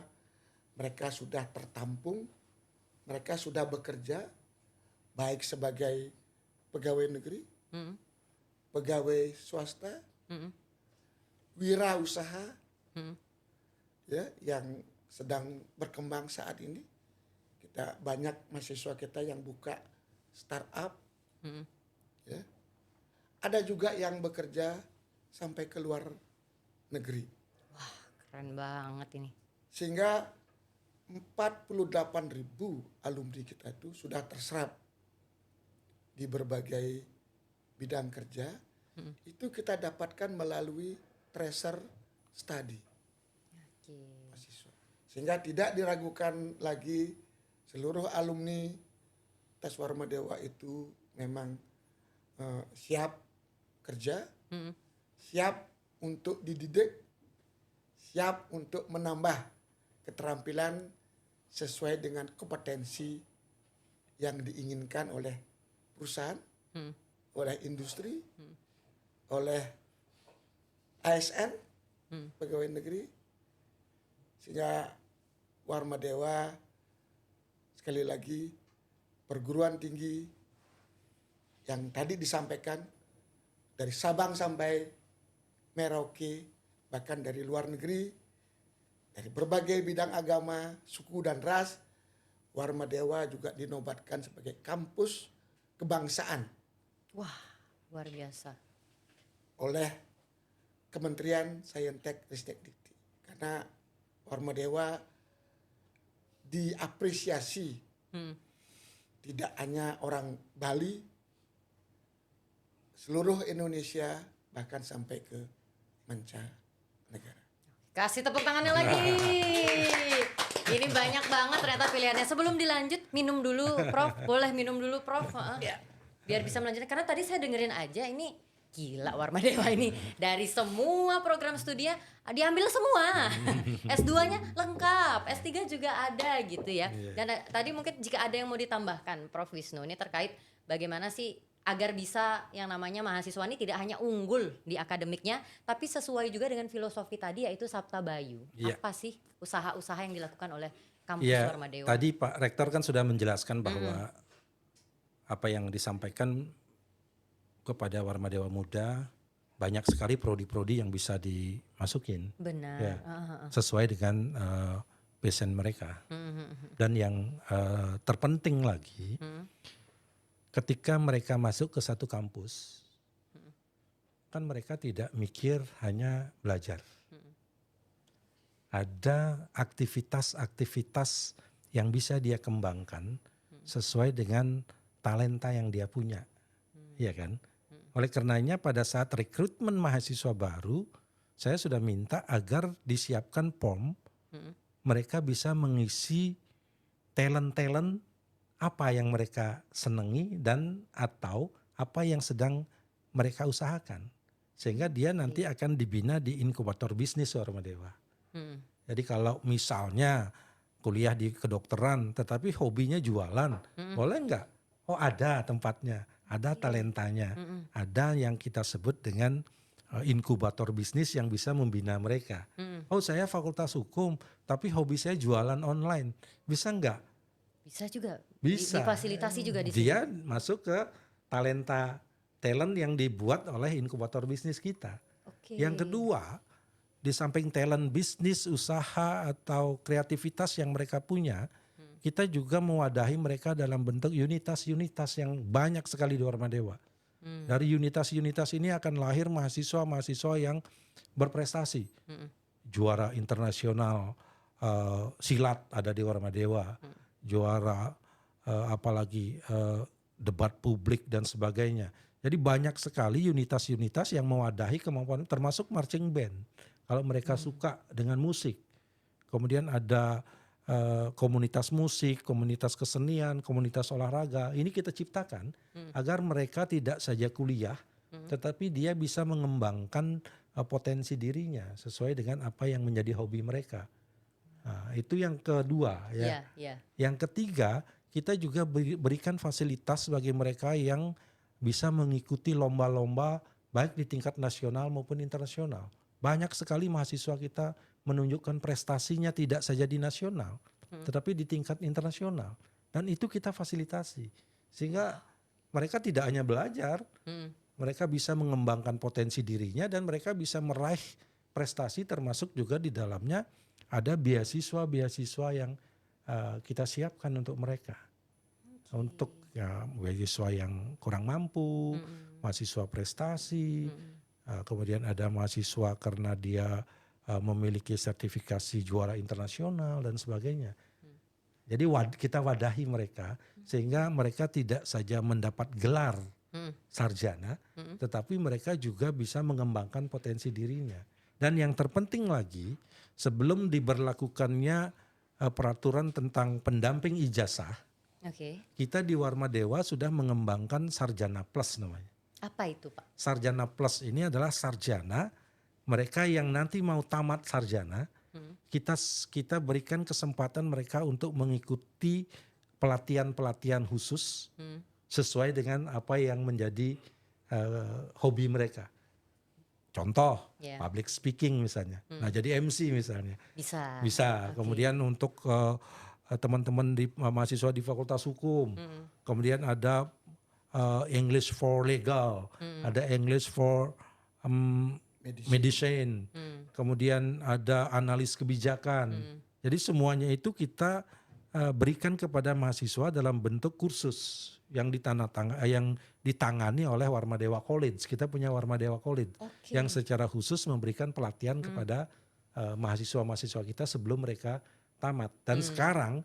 [SPEAKER 3] mereka sudah tertampung, mereka sudah bekerja baik sebagai pegawai negeri, pegawai swasta, wirausaha, ya yang sedang berkembang saat ini. Kita banyak mahasiswa kita yang buka startup, ya. Ada juga yang bekerja sampai ke luar negeri.
[SPEAKER 1] Wah, keren banget ini.
[SPEAKER 3] Sehingga 48.000 alumni kita itu sudah terserap di berbagai bidang kerja. Itu kita dapatkan melalui tracer study
[SPEAKER 1] Oke.
[SPEAKER 3] mahasiswa. Sehingga tidak diragukan lagi seluruh alumni Tes Warmadewa itu memang siap kerja, siap untuk dididik, siap untuk menambah keterampilan sesuai dengan kompetensi yang diinginkan oleh perusahaan, oleh industri, oleh ASN, pegawai negeri. Sehingga Warmadewa sekali lagi perguruan tinggi yang tadi disampaikan dari Sabang sampai Merauke, bahkan dari luar negeri, dari berbagai bidang agama, suku dan ras, Warmadewa juga dinobatkan sebagai kampus kebangsaan
[SPEAKER 1] Wah, luar biasa.
[SPEAKER 3] oleh Kementerian Saintek Ristek Dikti. Karena Warmadewa diapresiasi tidak hanya orang Bali, seluruh Indonesia, bahkan sampai ke mancanegara.
[SPEAKER 1] Kasih tepuk tangannya lagi. Ini banyak banget ternyata pilihannya. Sebelum dilanjut, minum dulu, Prof. Boleh minum dulu, Prof. Biar bisa melanjutkan. Karena tadi saya dengerin aja ini gila Warmadewa ini. Dari semua program studinya diambil semua. S2-nya lengkap, S3 juga ada gitu ya. Dan tadi mungkin jika ada yang mau ditambahkan, Prof. Wisnu, ini terkait bagaimana sih agar bisa yang namanya mahasiswa ini tidak hanya unggul di akademiknya, tapi sesuai juga dengan filosofi tadi yaitu Sabta Bayu.
[SPEAKER 2] Iya.
[SPEAKER 1] Apa sih usaha-usaha yang dilakukan oleh kampus
[SPEAKER 2] Ya,
[SPEAKER 1] Warmadewa?
[SPEAKER 2] tadi Pak Rektor kan sudah menjelaskan bahwa apa yang disampaikan kepada Warmadewa Muda banyak sekali prodi-prodi yang bisa dimasukin.
[SPEAKER 1] Benar.
[SPEAKER 2] Ya, sesuai dengan passion mereka. Dan yang terpenting lagi, ketika mereka masuk ke satu kampus, kan mereka tidak mikir hanya belajar. Ada aktivitas-aktivitas yang bisa dia kembangkan sesuai dengan talenta yang dia punya. Iya kan? Oleh karenanya pada saat rekrutmen mahasiswa baru, saya sudah minta agar disiapkan form, mereka bisa mengisi talent-talent apa yang mereka senangi dan atau apa yang sedang mereka usahakan. Sehingga dia nanti akan dibina di inkubator bisnis Warmadewa. Jadi kalau misalnya kuliah di kedokteran tetapi hobinya jualan, boleh nggak? Oh ada tempatnya, ada talentanya, ada yang kita sebut dengan inkubator bisnis yang bisa membina mereka. Oh saya fakultas hukum tapi hobi saya jualan online, bisa nggak?
[SPEAKER 1] Bisa juga.
[SPEAKER 2] Bisa.
[SPEAKER 1] Difasilitasi juga di sini.
[SPEAKER 2] Dia masuk ke talent yang dibuat oleh inkubator bisnis kita.
[SPEAKER 1] Oke.
[SPEAKER 2] Yang kedua, di samping talent bisnis, usaha atau kreativitas yang mereka punya, kita juga mewadahi mereka dalam bentuk unitas-unitas yang banyak sekali di Warmadewa. Dari unitas-unitas ini akan lahir mahasiswa-mahasiswa yang berprestasi. Juara internasional silat ada di Warmadewa, juara apalagi debat publik dan sebagainya. Jadi banyak sekali unitas-unitas yang mewadahi kemampuan, termasuk marching band. Kalau mereka suka dengan musik, kemudian ada komunitas musik, komunitas kesenian, komunitas olahraga. Ini kita ciptakan agar mereka tidak saja kuliah, tetapi dia bisa mengembangkan potensi dirinya sesuai dengan apa yang menjadi hobi mereka. Nah, itu yang kedua ya. Yang ketiga, kita juga berikan fasilitas bagi mereka yang bisa mengikuti lomba-lomba baik di tingkat nasional maupun internasional. banyak sekali mahasiswa kita menunjukkan prestasinya tidak saja di nasional, tetapi di tingkat internasional. Dan itu kita fasilitasi. Sehingga mereka tidak hanya belajar, mereka bisa mengembangkan potensi dirinya dan mereka bisa meraih prestasi, termasuk juga di dalamnya ada beasiswa-beasiswa yang kita siapkan untuk mereka. Untuk ya, beasiswa yang kurang mampu, mahasiswa prestasi, kemudian ada mahasiswa karena dia memiliki sertifikasi juara internasional dan sebagainya. Jadi kita wadahi mereka sehingga mereka tidak saja mendapat gelar sarjana, tetapi mereka juga bisa mengembangkan potensi dirinya. Dan yang terpenting lagi, sebelum diberlakukannya peraturan tentang pendamping ijazah,
[SPEAKER 1] Oke.
[SPEAKER 2] kita di Warma Dewa sudah mengembangkan Sarjana Plus namanya.
[SPEAKER 1] Apa itu, Pak?
[SPEAKER 2] Sarjana Plus ini adalah sarjana mereka yang nanti mau tamat sarjana, kita berikan kesempatan mereka untuk mengikuti pelatihan-pelatihan khusus sesuai dengan apa yang menjadi hobi mereka. Contoh, public speaking misalnya. Nah, jadi MC misalnya.
[SPEAKER 1] Bisa.
[SPEAKER 2] Bisa. Kemudian untuk teman-teman di mahasiswa di Fakultas Hukum, kemudian ada English for Legal, ada English for Medicine, kemudian ada analis kebijakan. Jadi semuanya itu kita berikan kepada mahasiswa dalam bentuk kursus yang ditangani oleh Warma Dewa College. Kita punya Warma Dewa College yang secara khusus memberikan pelatihan kepada mahasiswa-mahasiswa kita sebelum mereka tamat. Dan sekarang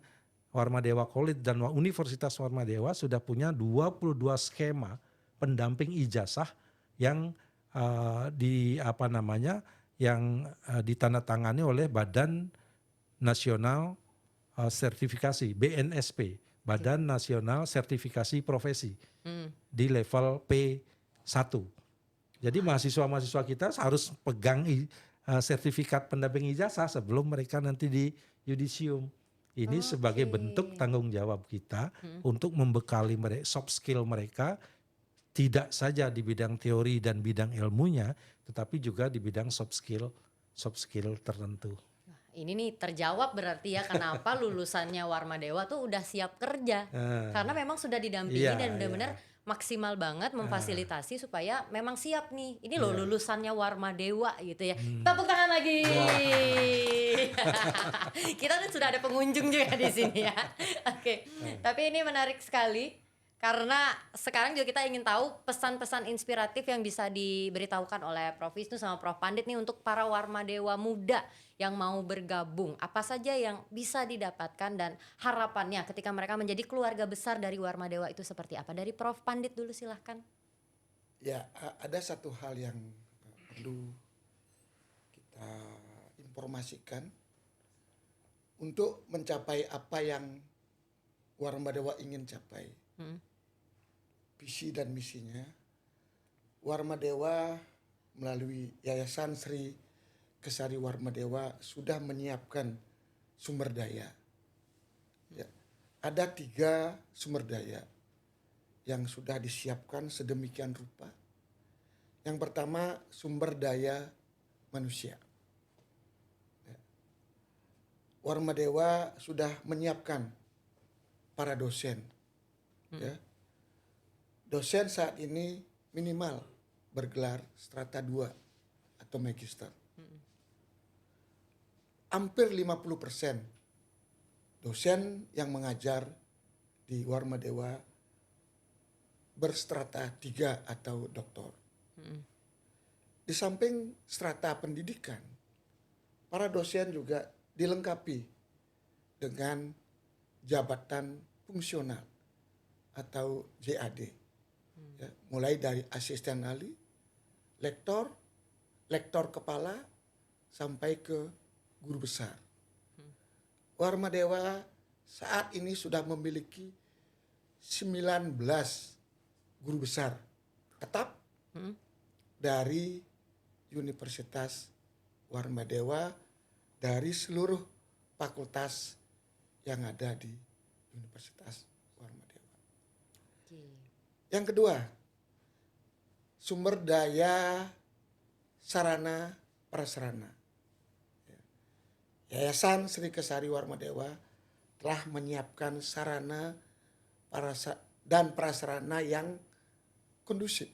[SPEAKER 2] Warma Dewa College dan Universitas Warma Dewa sudah punya 22 skema pendamping ijazah yang ditandatangani oleh Badan Nasional Sertifikasi BNSP, Badan Nasional Sertifikasi Profesi di level P1. Jadi mahasiswa-mahasiswa kita harus pegang sertifikat pendamping ijazah sebelum mereka nanti di yudisium. Ini sebagai bentuk tanggung jawab kita untuk membekali soft skill mereka tidak saja di bidang teori dan bidang ilmunya, tetapi juga di bidang soft skill tertentu.
[SPEAKER 1] Ini nih terjawab berarti ya kenapa lulusannya Warma Dewa tuh udah siap kerja. Karena memang sudah didampingi dan benar-benar maksimal banget memfasilitasi supaya memang siap nih. Ini loh lulusannya Warma Dewa gitu ya. Tepuk tangan lagi. Kita tuh sudah ada pengunjung juga di sini ya. Oke. Tapi ini menarik sekali. Karena sekarang juga kita ingin tahu pesan-pesan inspiratif yang bisa diberitahukan oleh Prof. Wisnu sama Prof. Pandit nih untuk para Warma Dewa muda yang mau bergabung. Apa saja yang bisa didapatkan dan harapannya ketika mereka menjadi keluarga besar dari Warma Dewa itu seperti apa? Dari Prof. Pandit dulu silahkan.
[SPEAKER 3] Ya, ada satu hal yang perlu kita informasikan untuk mencapai apa yang Warma Dewa ingin capai. Visi dan misinya, Warma Dewa melalui Yayasan Sri Kesari Warma Dewa sudah menyiapkan sumber daya. Ya, ada 3 sumber daya yang sudah disiapkan sedemikian rupa. Yang pertama, sumber daya manusia. Ya. Warma Dewa sudah menyiapkan para dosen. Ya. Dosen saat ini minimal bergelar strata 2 atau magister. Hampir 50% dosen yang mengajar di Warma Dewa berstrata 3 atau doktor. Di samping strata pendidikan, para dosen juga dilengkapi dengan jabatan fungsional atau JAD. Ya, mulai dari asisten ahli, lektor kepala, sampai ke guru besar. Warma Dewa saat ini sudah memiliki 19 guru besar tetap dari Universitas Warma Dewa dari seluruh fakultas yang ada di Universitas Warma Dewa. Yang kedua, sumber daya sarana prasarana. Yayasan Sri Kesari Warmadewa telah menyiapkan sarana dan prasarana yang kondusif.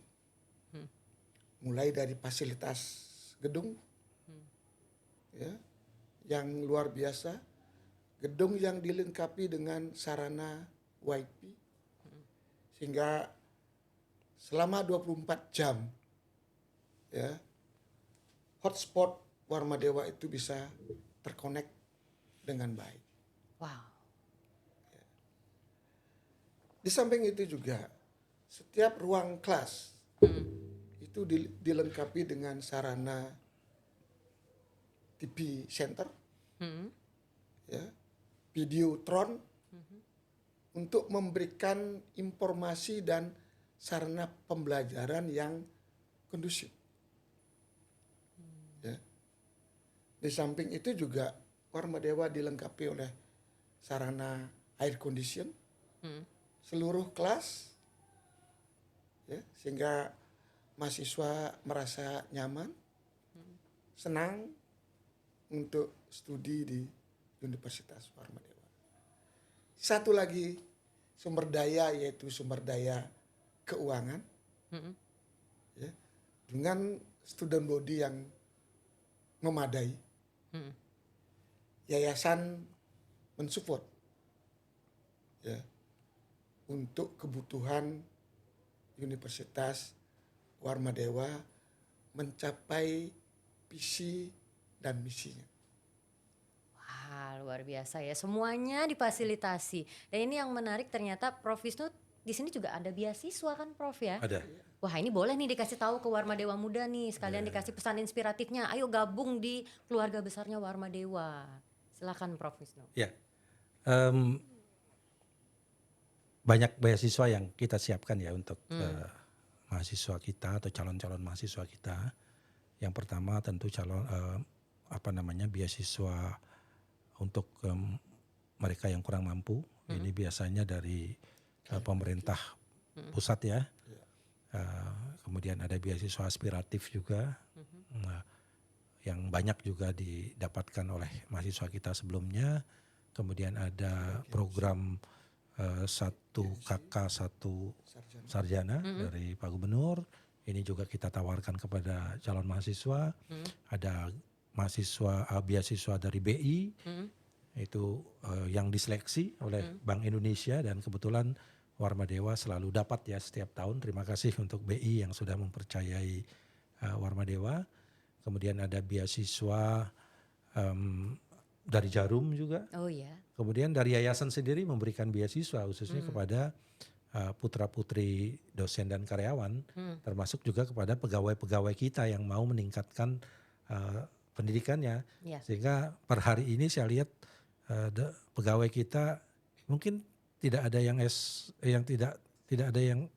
[SPEAKER 3] Mulai dari fasilitas gedung ya, yang luar biasa, gedung yang dilengkapi dengan sarana WiFi, sehingga selama 24 jam ya, hotspot Warmadewa itu bisa terkonek dengan baik.
[SPEAKER 1] Wow.
[SPEAKER 3] Di samping itu juga setiap ruang kelas itu dilengkapi dengan sarana TV center, ya, Videotron, untuk memberikan informasi dan sarana pembelajaran yang kondusif. Ya. Di samping itu juga Warmadewa dilengkapi oleh sarana air condition seluruh kelas, ya, sehingga mahasiswa merasa nyaman, senang untuk studi di Universitas Warmadewa. Satu lagi sumber daya, yaitu sumber daya keuangan, ya, dengan student body yang memadai. Yayasan mensupport ya untuk kebutuhan Universitas Warmadewa mencapai visi dan misinya.
[SPEAKER 1] Wah, luar biasa ya. Semuanya difasilitasi. Dan ini yang menarik, ternyata Prof Wisnu di sini juga ada beasiswa kan, Prof ya?
[SPEAKER 2] Ada.
[SPEAKER 1] Wah, ini boleh nih dikasih tahu ke Warmadewa Muda nih, sekalian dikasih pesan inspiratifnya. Ayo gabung di keluarga besarnya Warmadewa. Silakan Prof Wisnu.
[SPEAKER 2] Ya, banyak beasiswa yang kita siapkan ya untuk mahasiswa kita atau calon-calon mahasiswa kita. Yang pertama tentu beasiswa untuk mereka yang kurang mampu. Ini biasanya dari pemerintah pusat ya. Kemudian ada beasiswa aspiratif juga, yang banyak juga didapatkan oleh mahasiswa kita sebelumnya. Kemudian ada program 1 KK 1 sarjana dari Pak Gubernur. Ini juga kita tawarkan kepada calon mahasiswa. Ada beasiswa dari BI, itu yang diseleksi oleh Bank Indonesia, dan kebetulan Warmadewa selalu dapat ya setiap tahun. Terima kasih untuk BI yang sudah mempercayai Warmadewa. Kemudian ada beasiswa dari Jarum juga.
[SPEAKER 1] Oh ya.
[SPEAKER 2] Kemudian dari yayasan sendiri memberikan beasiswa khususnya kepada putra-putri dosen dan karyawan, termasuk juga kepada pegawai-pegawai kita yang mau meningkatkan pendidikannya.
[SPEAKER 1] Ya.
[SPEAKER 2] Sehingga per hari ini saya lihat pegawai kita mungkin tidak ada yang tidak ada yang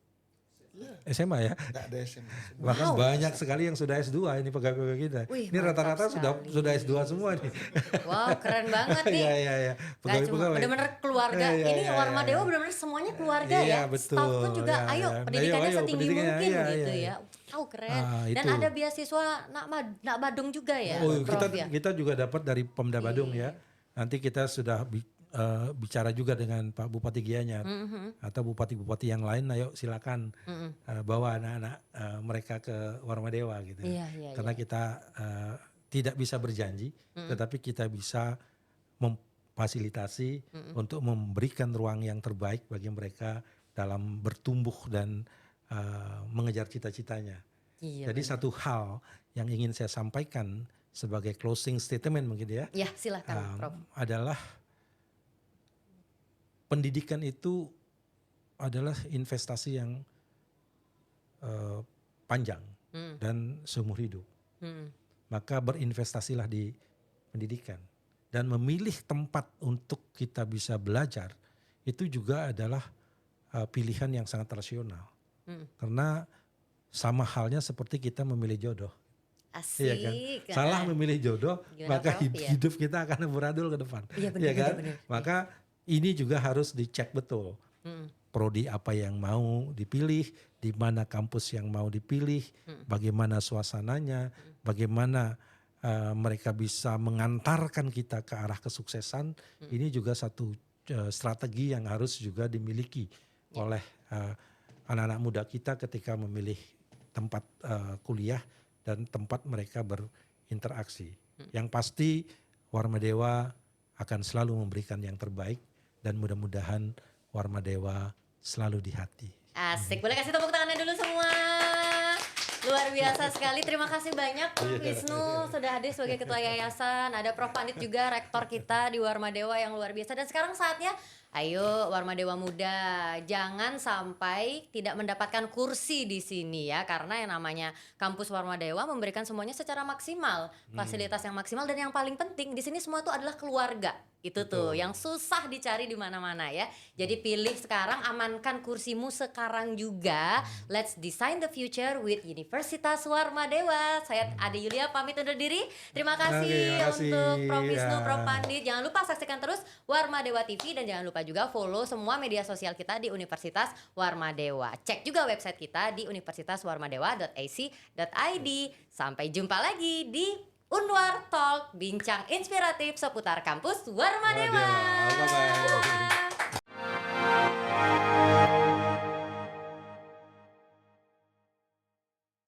[SPEAKER 2] SMA ya.
[SPEAKER 3] Tidak ada SMA.
[SPEAKER 2] Bahkan banyak sekali yang sudah S2 ini pegawai kita.
[SPEAKER 1] Wih,
[SPEAKER 2] Ini rata-rata
[SPEAKER 1] mantap
[SPEAKER 2] sudah
[SPEAKER 1] sekali.
[SPEAKER 2] S2 semua nih.
[SPEAKER 1] Wow, keren banget nih.
[SPEAKER 2] Iya.
[SPEAKER 1] Gak cuma benar-benar keluarga.
[SPEAKER 2] Iya,
[SPEAKER 1] Ini
[SPEAKER 2] iya,
[SPEAKER 1] Warmadewa
[SPEAKER 2] iya.
[SPEAKER 1] benar-benar semuanya keluarga
[SPEAKER 2] Iya,
[SPEAKER 1] ya.
[SPEAKER 2] betul.
[SPEAKER 1] Staff pun juga
[SPEAKER 2] Iya,
[SPEAKER 1] ayo
[SPEAKER 2] iya.
[SPEAKER 1] pendidikannya
[SPEAKER 2] Ayo,
[SPEAKER 1] setinggi
[SPEAKER 2] pendidikannya,
[SPEAKER 1] mungkin
[SPEAKER 2] iya,
[SPEAKER 1] gitu
[SPEAKER 2] iya.
[SPEAKER 1] ya. Oh keren.
[SPEAKER 2] Ah,
[SPEAKER 1] Dan
[SPEAKER 2] itu.
[SPEAKER 1] ada beasiswa Nak Badung juga ya,
[SPEAKER 2] Oh,
[SPEAKER 1] Prof ya.
[SPEAKER 2] kita juga dapat dari Pemda Badung
[SPEAKER 1] Iya.
[SPEAKER 2] ya. Nanti kita sudah bicara juga dengan Pak Bupati Gianyar atau bupati-bupati yang lain. Ayo silakan bawa anak-anak mereka ke Warmadewa gitu.
[SPEAKER 1] Iya.
[SPEAKER 2] Karena kita tidak bisa berjanji, tetapi kita bisa memfasilitasi untuk memberikan ruang yang terbaik bagi mereka dalam bertumbuh dan mengejar cita-citanya.
[SPEAKER 1] Iya.
[SPEAKER 2] Jadi satu hal yang ingin saya sampaikan sebagai closing statement mungkin ya,
[SPEAKER 1] Ya silakan Prof.
[SPEAKER 2] adalah pendidikan itu adalah investasi yang panjang dan seumur hidup. Maka berinvestasilah di pendidikan, dan memilih tempat untuk kita bisa belajar itu juga adalah pilihan yang sangat rasional. Karena sama halnya seperti kita memilih jodoh.
[SPEAKER 1] Asik.
[SPEAKER 2] Iya kan? Salah memilih jodoh,
[SPEAKER 1] Gimana,
[SPEAKER 2] maka
[SPEAKER 1] Prof, ya?
[SPEAKER 2] hidup kita akan beradul ke depan.
[SPEAKER 1] Iya, benar,
[SPEAKER 2] Iya kan?
[SPEAKER 1] benar.
[SPEAKER 2] Maka ini juga harus dicek betul. Prodi apa yang mau dipilih, di mana kampus yang mau dipilih, bagaimana suasananya, bagaimana mereka bisa mengantarkan kita ke arah kesuksesan, ini juga satu strategi yang harus juga dimiliki oleh anak-anak muda kita ketika memilih tempat kuliah dan tempat mereka berinteraksi. Yang pasti Warma Dewa akan selalu memberikan yang terbaik dan mudah-mudahan Warma Dewa selalu di hati.
[SPEAKER 1] Asik, boleh kasih tepuk tangannya dulu semua. Luar biasa sekali, terima kasih banyak Prof Wisnu sudah hadir sebagai Ketua Yayasan. Ada Prof Pandit juga, Rektor kita di Warma Dewa yang luar biasa. Dan sekarang saatnya, ayo Warma Dewa muda, jangan sampai tidak mendapatkan kursi di sini ya. Karena yang namanya kampus Warma Dewa memberikan semuanya secara maksimal, fasilitas yang maksimal, dan yang paling penting di sini semua itu adalah keluarga. Itu tuh yang susah dicari di mana-mana ya. Jadi pilih sekarang, amankan kursimu sekarang juga. Let's design the future with Universitas Warma Dewa. Saya Ade Yulia pamit undur diri. Terima kasih untuk Prof Wisnu, Prof Pandit. Jangan lupa saksikan terus Warma Dewa TV dan jangan lupa juga follow semua media sosial kita di Universitas Warma Dewa. Cek juga website kita di universitaswarmadewa.ac.id. Sampai jumpa lagi di Unwar Talk, bincang inspiratif seputar kampus Warma Dewa.
[SPEAKER 2] Bye-bye.